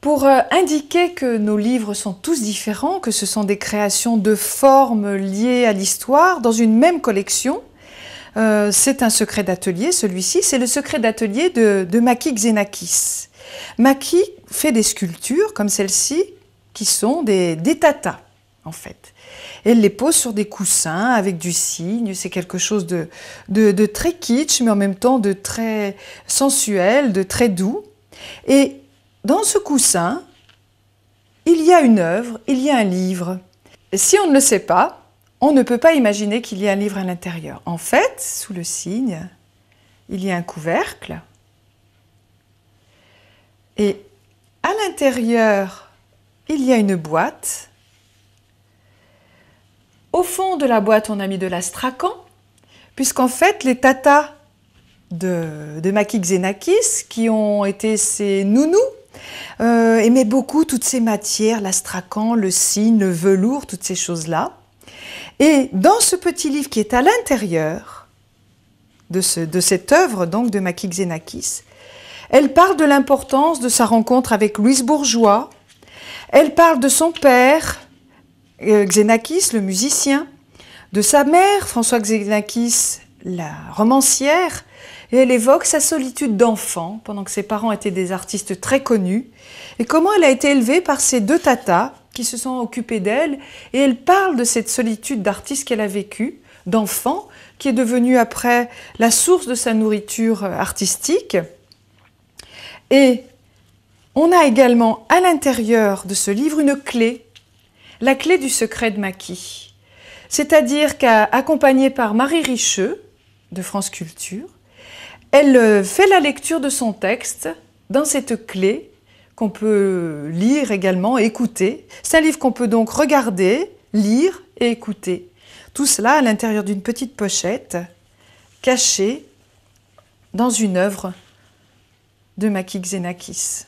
Pour indiquer que nos livres sont tous différents, que ce sont des créations de formes liées à l'histoire dans une même collection, c'est un secret d'atelier, celui-ci, c'est le secret d'atelier de Maki Xenakis. Maki fait des sculptures comme celle-ci, qui sont des tatas, en fait. Elle les pose sur des coussins avec du cygne, c'est quelque chose de très kitsch, mais en même temps de très sensuel, de très doux. Et dans ce coussin, il y a une œuvre, il y a un livre. Et si on ne le sait pas, on ne peut pas imaginer qu'il y a un livre à l'intérieur. En fait, sous le cygne, il y a un couvercle. Et à l'intérieur, il y a une boîte. Au fond de la boîte, on a mis de l'astrakan, puisqu'en fait, les tatas de Maki Xenakis, qui ont été ses nounous, aimaient beaucoup toutes ces matières, l'astrakan, le cygne, le velours, toutes ces choses-là. Et dans ce petit livre qui est à l'intérieur de cette œuvre donc, de Maki Xenakis, elle parle de l'importance de sa rencontre avec Louise Bourgeois, elle parle de son père, Xenakis, le musicien, de sa mère, Françoise Xenakis, la romancière, et elle évoque sa solitude d'enfant, pendant que ses parents étaient des artistes très connus, et comment elle a été élevée par ces deux tatas qui se sont occupées d'elle, et elle parle de cette solitude d'artiste qu'elle a vécue, d'enfant, qui est devenue après la source de sa nourriture artistique. Et on a également à l'intérieur de ce livre une clé, la clé du secret de Maki. C'est-à-dire qu'accompagnée par Marie Richeux, de France Culture, elle fait la lecture de son texte dans cette clé qu'on peut lire également, écouter. C'est un livre qu'on peut donc regarder, lire et écouter. Tout cela à l'intérieur d'une petite pochette cachée dans une œuvre de Maki Xenakis.